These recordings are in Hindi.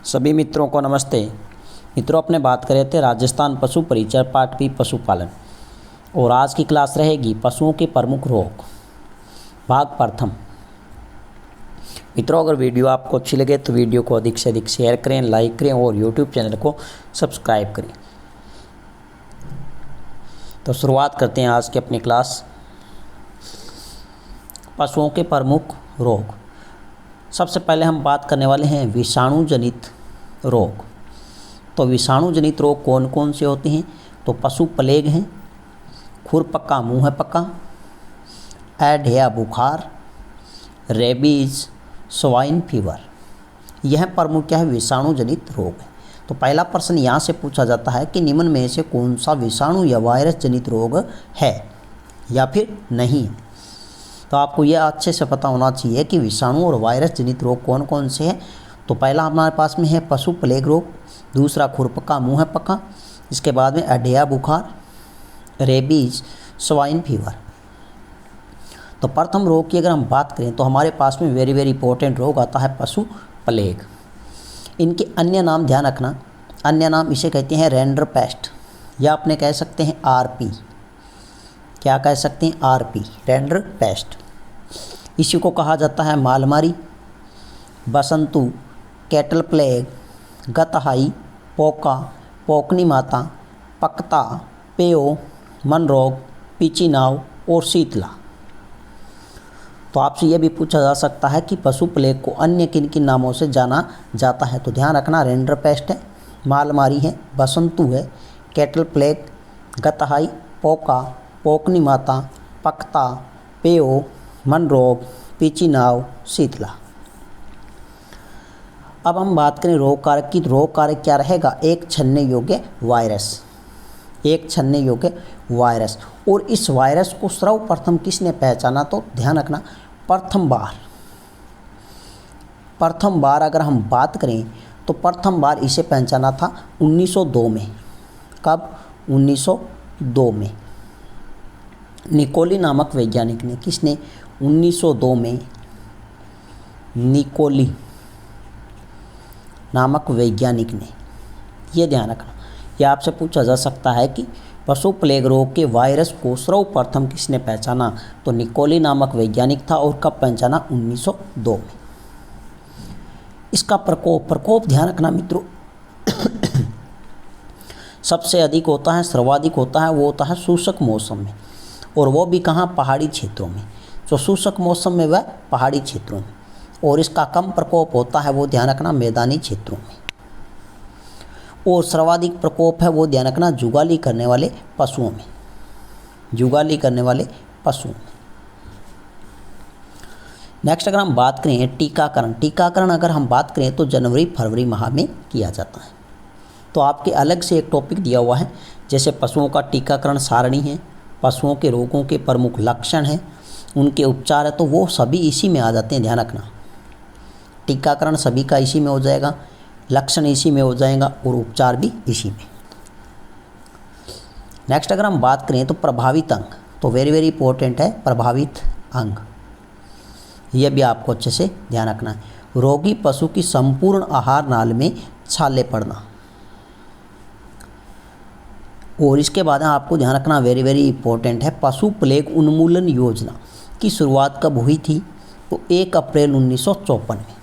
सभी मित्रों को नमस्ते। मित्रों, अपने बात कर रहे थे राजस्थान पशु परिचय पार्ट बी पशुपालन, और आज की क्लास रहेगी पशुओं के प्रमुख रोग भाग प्रथम। मित्रों, अगर वीडियो आपको अच्छी लगे तो वीडियो को अधिक से अधिक शेयर करें, लाइक करें और यूट्यूब चैनल को सब्सक्राइब करें। तो शुरुआत करते हैं आज की अपनी क्लास। पशुओं के प्रमुख रोग। सबसे पहले हम बात करने वाले हैं विषाणु जनित रोग। तो विषाणु जनित रोग कौन कौन से होते हैं? तो पशु प्लेग हैं, खुरपक्का मुंह पक्का, एडिया बुखार, रेबीज, स्वाइन फीवर। यह प्रमुख क्या है? विषाणु जनित रोग है। तो पहला प्रश्न यहाँ से पूछा जाता है कि निम्न में से कौन सा विषाणु या वायरस जनित रोग है या फिर नहीं है। तो आपको यह अच्छे से पता होना चाहिए कि विषाणु और वायरस जनित रोग कौन कौन से हैं। तो पहला हमारे पास में है पशु प्लेग रोग, दूसरा खुरपक्का मुंह पक्का, इसके बाद में एडिया बुखार, रेबीज, स्वाइन फीवर। तो प्रथम रोग की अगर हम बात करें तो हमारे पास में वेरी इंपॉर्टेंट रोग आता है पशु प्लेग। इनके अन्य नाम ध्यान रखना, अन्य नाम इसे कहते हैं रेंडरपेस्ट, या अपने कह सकते हैं आरपी। क्या कह सकते हैं? आरपी, रेंडरपेस्ट। इसी को कहा जाता है मालमारी, बसंतु, कैटल प्लेग, गतहाई, पोका, पोकनी माता, पकता, पेयो, मन रोग, पिचिनाव और शीतला। तो आपसे यह भी पूछा जा सकता है कि पशु प्लेग को अन्य किन किन नामों से जाना जाता है। तो ध्यान रखना, रेंडरपेस्ट है, मालमारी है, बसंतु है, कैटल प्लेग, गतहाई, पोका, पोकनी माता, पकता, पेयो, मन रोग, पिचिनाव, शीतला। अब हम बात करें रोग कारक की। रोग कारक क्या रहेगा? एक छन्ने योग्य वायरस, एक छन्ने योग्य वायरस। और इस वायरस को सर्वप्रथम किसने पहचाना? तो ध्यान रखना, प्रथम बार अगर हम बात करें तो प्रथम बार इसे पहचाना था 1902 में। कब? 1902 में निकोली नामक वैज्ञानिक ने। किसने? 1902 में निकोली नामक वैज्ञानिक ने। ये ध्यान रखना, यह आपसे पूछा जा सकता है कि पशु प्लेग रोग के वायरस को सर्वप्रथम किसने पहचाना? तो निकोली नामक वैज्ञानिक था। और कब पहचाना? 1902 में। इसका प्रकोप ध्यान रखना मित्रों, सबसे अधिक होता है, सर्वाधिक होता है, वो होता है शुष्क मौसम में, और वो भी कहाँ? पहाड़ी क्षेत्रों में। जो शुष्क मौसम में वह पहाड़ी क्षेत्रों में। और इसका कम प्रकोप होता है, वो ध्यान रखना, मैदानी क्षेत्रों में। और सर्वाधिक प्रकोप है, वो ध्यान रखना, जुगाली करने वाले पशुओं में, जुगाली करने वाले पशुओं में। नेक्स्ट अगर हम बात करें टीकाकरण। टीकाकरण अगर हम बात करें तो जनवरी फरवरी माह में किया जाता है। तो आपके अलग से एक टॉपिक दिया हुआ है, जैसे पशुओं का टीकाकरण सारणी है, पशुओं के रोगों के प्रमुख लक्षण हैं, उनके उपचार है, तो वो सभी इसी में आ जाते हैं। ध्यान रखना, टीकाकरण सभी का इसी में हो जाएगा, लक्षण इसी में हो जाएगा और उपचार भी इसी में। नेक्स्ट अगर हम बात करें तो प्रभावित अंग। तो वेरी इंपॉर्टेंट है प्रभावित अंग, यह भी आपको अच्छे से ध्यान रखना है। रोगी पशु की संपूर्ण आहार नाल में छाले पड़ना। और इसके बाद आपको ध्यान रखना, वेरी इंपॉर्टेंट है, पशु प्लेग उन्मूलन योजना की शुरुआत कब हुई थी? तो 1 अप्रैल 1954 में,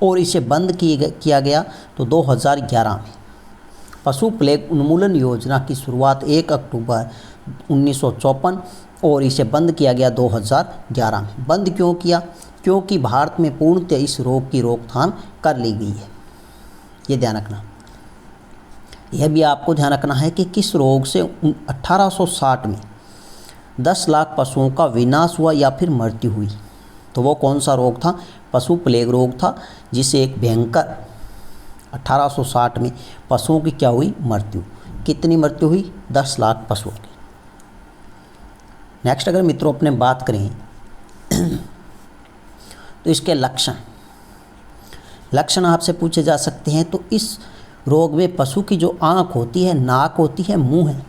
और इसे बंद किया गया तो 2011 में। पशु प्लेग उन्मूलन योजना की शुरुआत 1 अक्टूबर 1954 और इसे बंद किया गया 2011 में। बंद क्यों किया? क्योंकि भारत में पूर्णतः इस रोग की रोकथाम कर ली गई है। ये ध्यान रखना। यह भी आपको ध्यान रखना है कि किस रोग से 1860 में 10 लाख पशुओं का विनाश हुआ या फिर मृत्यु हुई। तो वो कौन सा रोग था? पशु प्लेग रोग था, जिसे एक भयंकर 1860 में पशुओं की क्या हुई? मृत्यु। कितनी मृत्यु हुई? 10 लाख पशुओं की। नेक्स्ट अगर मित्रों अपने बात करें तो इसके लक्षण आपसे पूछे जा सकते हैं। तो इस रोग में पशु की जो आँख होती है, नाक होती है, मुंह है,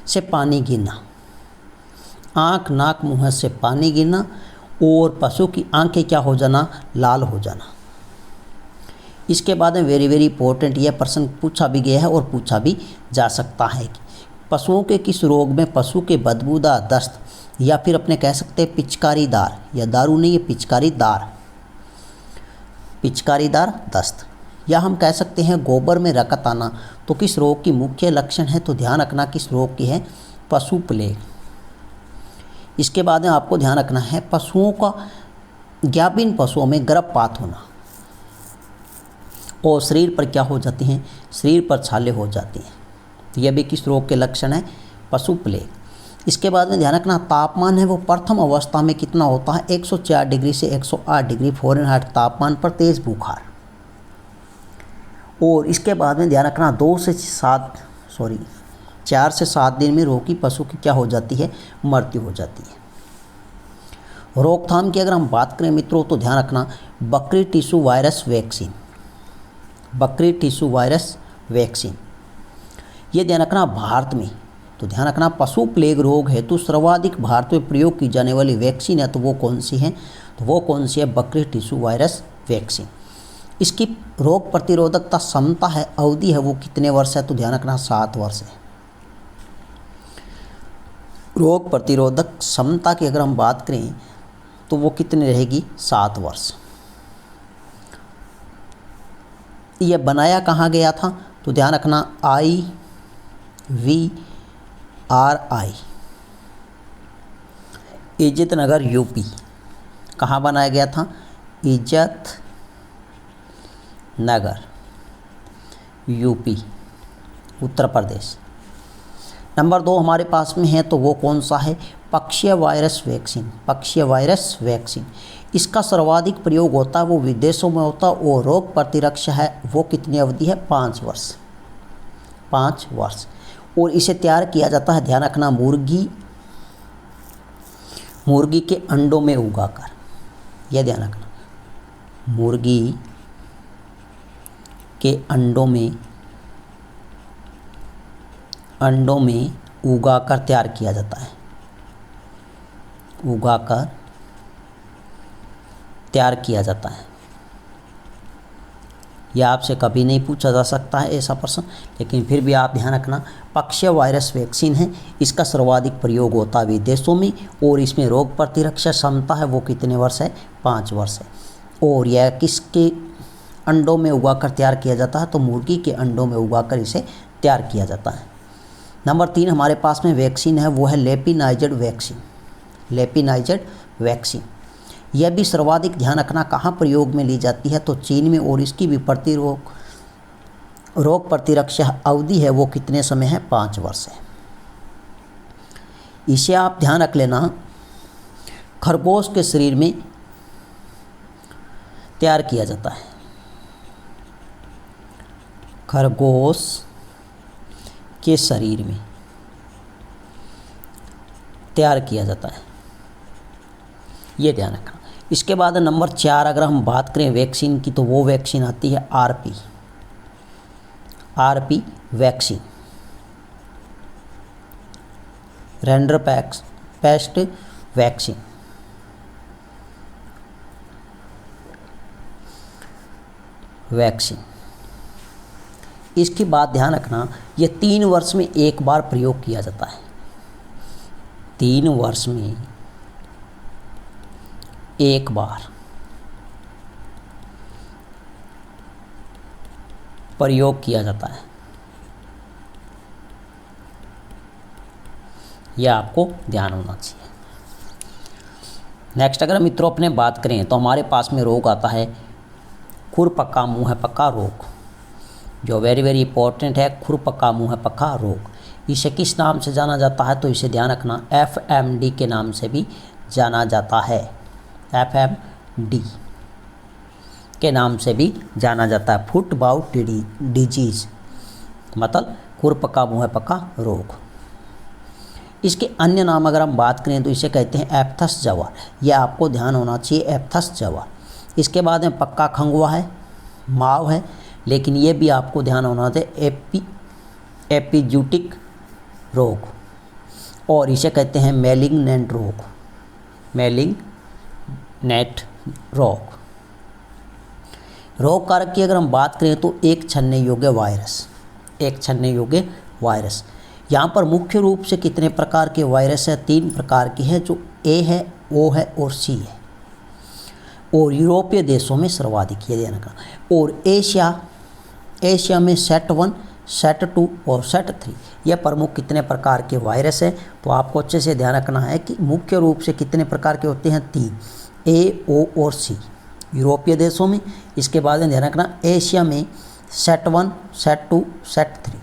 से पानी गिरना। आँख, नाक, मुंह से पानी गिरना, और पशु की आंखें क्या हो जाना? लाल हो जाना। इसके बाद में वेरी वेरी इंपॉर्टेंट यह प्रश्न पूछा भी गया है और पूछा भी जा सकता है कि पशुओं के किस रोग में पशु के बदबूदार दस्त या फिर अपने कह सकते हैं पिचकारीदार, या दारू नहीं, ये पिचकारीदार दस्त, या हम कह सकते हैं गोबर में रकत आना, तो किस रोग की मुख्य लक्षण है? तो ध्यान रखना किस रोग की है? पशु प्लेग। इसके बाद में आपको ध्यान रखना है पशुओं का गाभिन पशुओं में गर्भपात होना और शरीर पर क्या हो जाती हैं? शरीर पर छाले हो जाती हैं, तो यह भी किस रोग के लक्षण है? पशु प्लेग। इसके बाद में ध्यान रखना तापमान है वो प्रथम अवस्था में कितना होता है? 104 डिग्री से 108 डिग्री फ़ारेनहाइट तापमान पर तेज़ बुखार। और इसके बाद में ध्यान रखना 4 से 7 दिन में रोगी पशु की क्या हो जाती है? मृत्यु हो जाती है। रोकथाम की अगर हम बात करें मित्रों तो ध्यान रखना बकरी टिश्यू वायरस वैक्सीन, ये ध्यान रखना भारत में, तो ध्यान रखना पशु प्लेग रोग हेतु सर्वाधिक भारत में प्रयोग की जाने वाली वैक्सीन है तो वो कौन सी है? तो वो कौन सी है? बकरी टिश्यू वायरस वैक्सीन। इसकी रोग प्रतिरोधकता क्षमता है, अवधि है वो कितने वर्ष है? तो ध्यान रखना 7 वर्ष है। रोग प्रतिरोधक क्षमता की अगर हम बात करें तो वो कितनी रहेगी? 7 वर्ष। यह बनाया कहाँ गया था? तो ध्यान रखना IVRI इज्जत नगर यूपी। कहाँ बनाया गया था? इज्जत नगर यूपी उत्तर प्रदेश। नंबर 2 हमारे पास में है तो वो कौन सा है? पक्षीय वायरस वैक्सीन। इसका सर्वाधिक प्रयोग होता है वो विदेशों में होता है और रोग प्रतिरक्षा है वो कितनी अवधि है? 5 वर्ष। और इसे तैयार किया जाता है ध्यान रखना मुर्गी के अंडों में उगाकर, यह ध्यान रखना मुर्गी के अंडों में उगाकर तैयार किया जाता है। यह आपसे कभी नहीं पूछा जा सकता है ऐसा प्रश्न, लेकिन फिर भी आप ध्यान रखना पक्षीय वायरस वैक्सीन है, इसका सर्वाधिक प्रयोग होता है विदेशों में और इसमें रोग प्रतिरक्षा क्षमता है वो कितने वर्ष है? 5 वर्ष है। और यह किसके अंडों में उगाकर तैयार किया जाता है? तो मुर्गी के अंडों में उगाकर इसे तैयार किया जाता है। नंबर 3 हमारे पास में वैक्सीन है वो है लेपिनाइजेड वैक्सीन। यह भी सर्वाधिक ध्यान रखना कहाँ प्रयोग में ली जाती है? तो चीन में, और इसकी भी रोग प्रतिरक्षा अवधि है वो कितने समय है? 5 वर्ष है। इसे आप ध्यान रख लेना खरगोश के शरीर में तैयार किया जाता है। खरगोश के शरीर में तैयार किया जाता है, ये ध्यान रखना। इसके बाद नंबर 4 अगर हम बात करें वैक्सीन की तो वो वैक्सीन आती है आरपी वैक्सीन, रेंडरपेस्ट वैक्सीन। इसकी बात ध्यान रखना ये 3 वर्ष में एक बार प्रयोग किया जाता है। 3 वर्ष में एक बार प्रयोग किया जाता है, यह आपको ध्यान होना चाहिए। नेक्स्ट अगर मित्रों अपने बात करें तो हमारे पास में रोग आता है खुरपक्का मुँह पक्का रोग, जो वेरी वेरी इंपॉर्टेंट है। खुरपक्का मुँह पक्का रोग इसे किस नाम से जाना जाता है? तो इसे ध्यान रखना FMD के नाम से भी जाना जाता है। FMD के नाम से भी जाना जाता है, फुट बाउट डिजीज, मतलब खुरपक्का मुँह पक्का रोग। इसके अन्य नाम अगर हम बात करें तो इसे कहते हैं एप्थस जवार, यह आपको ध्यान होना चाहिए, एप्थस जवार। इसके बाद में पक्का खंगुआ है, माव है, लेकिन ये भी आपको ध्यान होना चाहिए एपिजूटिक रोग, और इसे कहते हैं मैलिग्नेंट रोग। रोग कारक की अगर हम बात करें तो एक छन्ने योग्य वायरस, एक छन्ने योग्य वायरस। यहाँ पर मुख्य रूप से कितने प्रकार के वायरस है? 3 प्रकार के हैं, जो ए है, ओ है और सी है। और यूरोपीय देशों में सर्वाधिक, ये ध्यान रखना। और एशिया में सेट 1, सेट 2 और सेट 3, यह प्रमुख कितने प्रकार के वायरस है? तो आपको अच्छे से ध्यान रखना है कि मुख्य रूप से कितने प्रकार के होते हैं? 3, ए, ओ और सी यूरोपीय देशों में। इसके बाद में ध्यान रखना एशिया में सेट 1, सेट 2, सेट 3।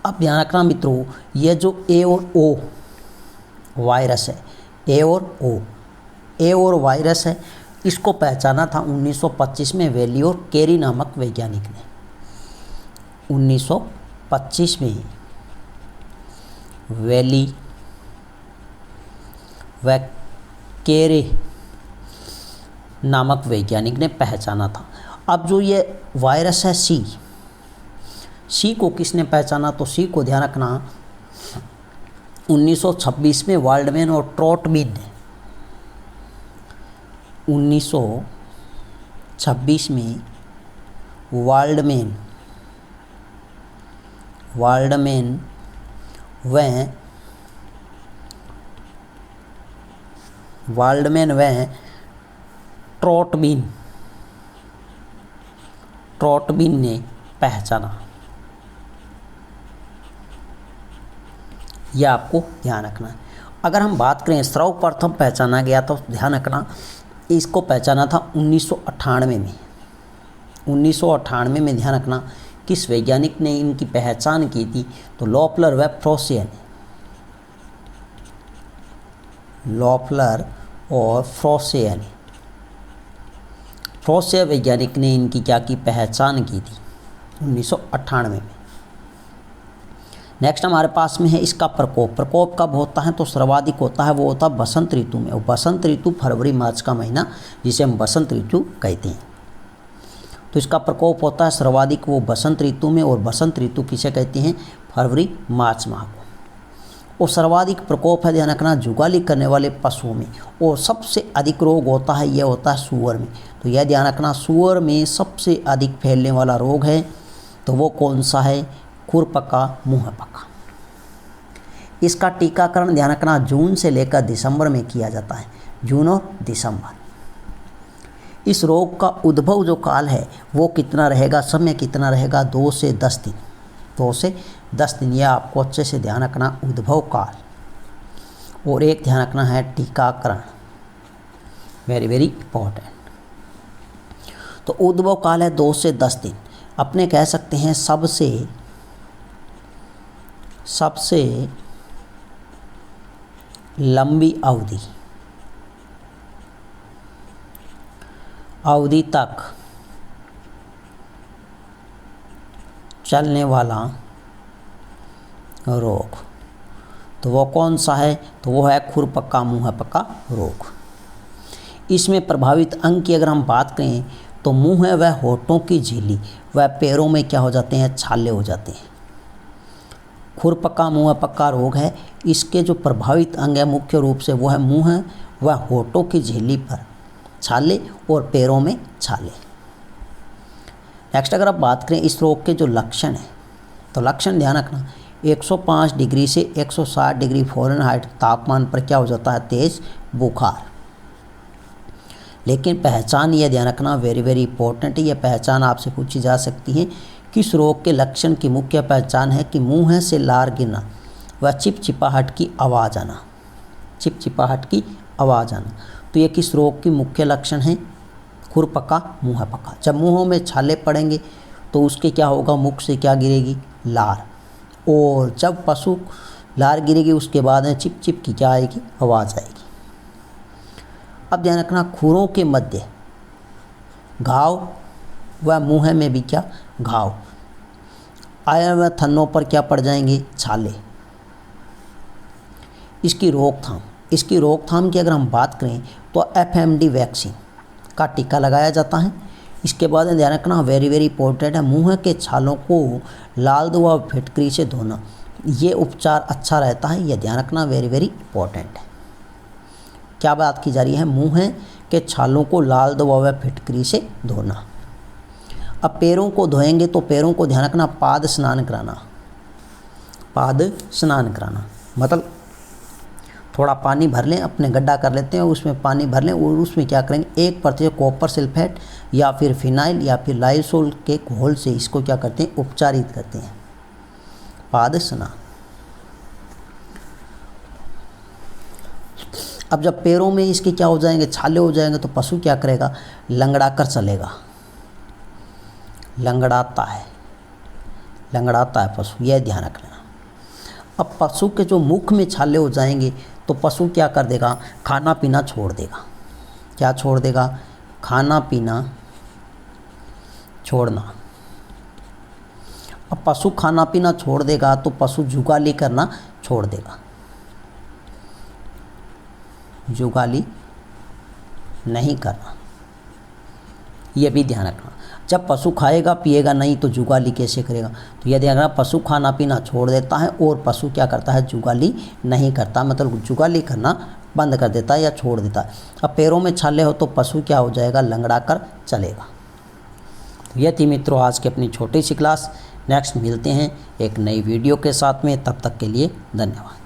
अब ध्यान रखना मित्रों, यह जो ए और ओ वायरस है, ए और वायरस है, इसको पहचाना था 1925 में वेली और केरी नामक वैज्ञानिक ने। 1925 में वेली व केरे नामक वैज्ञानिक ने पहचाना था। अब जो ये वायरस है सी को किसने पहचाना? तो सी को ध्यान रखना 1926 में वाल्डमैन और ट्रॉटमिन ने, 1926 में वाल्डमैन व ट्रॉटमिन ने पहचाना। यह आपको ध्यान रखना है। अगर हम बात करें सर्वप्रथम पहचाना गया तो ध्यान रखना इसको पहचाना था 1998 में। 1998 में ध्यान रखना किस वैज्ञानिक ने इनकी पहचान की थी? तो लॉपलर व फ्रोसिया ने। लॉपलर और फ्रोसिया वैज्ञानिक ने इनकी क्या की? पहचान की थी 1998 में। नेक्स्ट हमारे पास में है इसका प्रकोप कब होता है? तो सर्वाधिक होता है, वो होता है बसंत ऋतु में। और बसंत ऋतु फरवरी मार्च का महीना, जिसे हम बसंत ऋतु कहते हैं। तो इसका प्रकोप होता है सर्वाधिक वो बसंत ऋतु में। और बसंत ऋतु किसे कहते हैं? फरवरी मार्च माह को। और सर्वाधिक प्रकोप है ध्यान रखना जुगाली करने वाले पशुओं में। और सबसे अधिक रोग होता है, यह होता है सूअर में। तो यह ध्यान रखना सूअर में सबसे अधिक फैलने वाला रोग है, तो वो कौन सा है? खुरपका मुंहपका। इसका टीकाकरण ध्यान रखना जून से लेकर दिसंबर में किया जाता है, जून और दिसंबर। इस रोग का उद्भव जो काल है वो कितना रहेगा? समय कितना रहेगा? 2 से 10 दिन। 2 से 10 दिन, यह आपको अच्छे से ध्यान रखना उद्भव काल। और एक ध्यान रखना है टीकाकरण, वेरी वेरी इंपॉर्टेंट। तो उद्भव काल है 2 से 10 दिन। अपने कह सकते हैं सबसे लंबी अवधि तक चलने वाला रोग, तो वो कौन सा है? तो वो है खुरपका मुंहपका रोग। इसमें प्रभावित अंग की अगर हम बात करें तो मुंह है वह होठों की झिल्ली व पैरों में क्या हो जाते हैं? छाले हो जाते हैं। खुरपका मुंहपका रोग है, इसके जो प्रभावित अंग है मुख्य रूप से वो है मुंह व होठों की झिल्ली पर छाले और पैरों में छाले। नेक्स्ट अगर आप बात करें इस रोग के जो लक्षण हैं, तो लक्षण ध्यान रखना 105 डिग्री से 160 डिग्री फ़ारेनहाइट तापमान पर क्या हो जाता है? तेज बुखार। लेकिन पहचान यह ध्यान रखना वेरी वेरी इंपॉर्टेंट है, यह पहचान आपसे पूछी जा सकती है। किस रोग के लक्षण की मुख्य पहचान है कि मुंह से लार गिरना व चिपचिपाहट की आवाज़ आना, चिपचिपाहट की आवाज़ आना। तो ये किस रोग की मुख्य लक्षण है? खुरपका मुंहपका। जब मुंहों में छाले पड़ेंगे तो उसके क्या होगा? मुख से क्या गिरेगी? लार। और जब पशु लार गिरेगी उसके बाद में चिप चिप की क्या आएगी? आवाज़ आएगी। अब ध्यान रखना खुरों के मध्य घाव व मुंह में भी क्या? घाव आया व थनों पर क्या पड़ जाएंगे? छाले। इसकी रोकथाम की अगर हम बात करें तो FMD वैक्सीन का टीका लगाया जाता है। इसके बाद ध्यान रखना वेरी वेरी इंपॉर्टेंट है, मुंह के छालों को लाल व फिटकरी से धोना, ये उपचार अच्छा रहता है, यह ध्यान रखना वेरी वेरी इंपॉर्टेंट है। क्या बात की जा रही है? मुँह के छालों को लाल दवा व फिटकरी से धोना। अब पैरों को धोएंगे तो पैरों को ध्यान रखना, पाद स्नान कराना। पाद स्नान कराना मतलब थोड़ा पानी भर लें, अपने गड्ढा कर लेते हैं, उसमें पानी भर लें और उसमें क्या करेंगे, 1% कॉपर सल्फेट या फिर फिनाइल या फिर लाइसोल के घोल से इसको क्या करते हैं, उपचारित करते हैं। पाद स्नान। अब जब पैरों में इसके क्या हो जाएंगे, छाले हो जाएंगे, तो पशु क्या करेगा, लंगड़ा कर चलेगा। लंगड़ाता है पशु, यह ध्यान रखना। अब पशु के जो मुख में छाले हो जाएंगे तो पशु क्या कर देगा, खाना पीना छोड़ देगा। क्या छोड़ देगा, खाना पीना छोड़ना। अब पशु खाना पीना छोड़ देगा तो पशु जुगाली करना छोड़ देगा। जुगाली नहीं करना, यह भी ध्यान रखना। जब पशु खाएगा पिएगा नहीं तो जुगाली कैसे करेगा, तो यह ध्यान रखना, पशु खाना पीना छोड़ देता है और पशु क्या करता है, जुगाली नहीं करता, मतलब जुगाली करना बंद कर देता है या छोड़ देता है। अब पैरों में छाले हो तो पशु क्या हो जाएगा, लंगड़ा कर चलेगा। तो यह थी मित्रों आज की अपनी छोटी सी क्लास। नेक्स्ट मिलते हैं एक नई वीडियो के साथ में, तब तक के लिए धन्यवाद।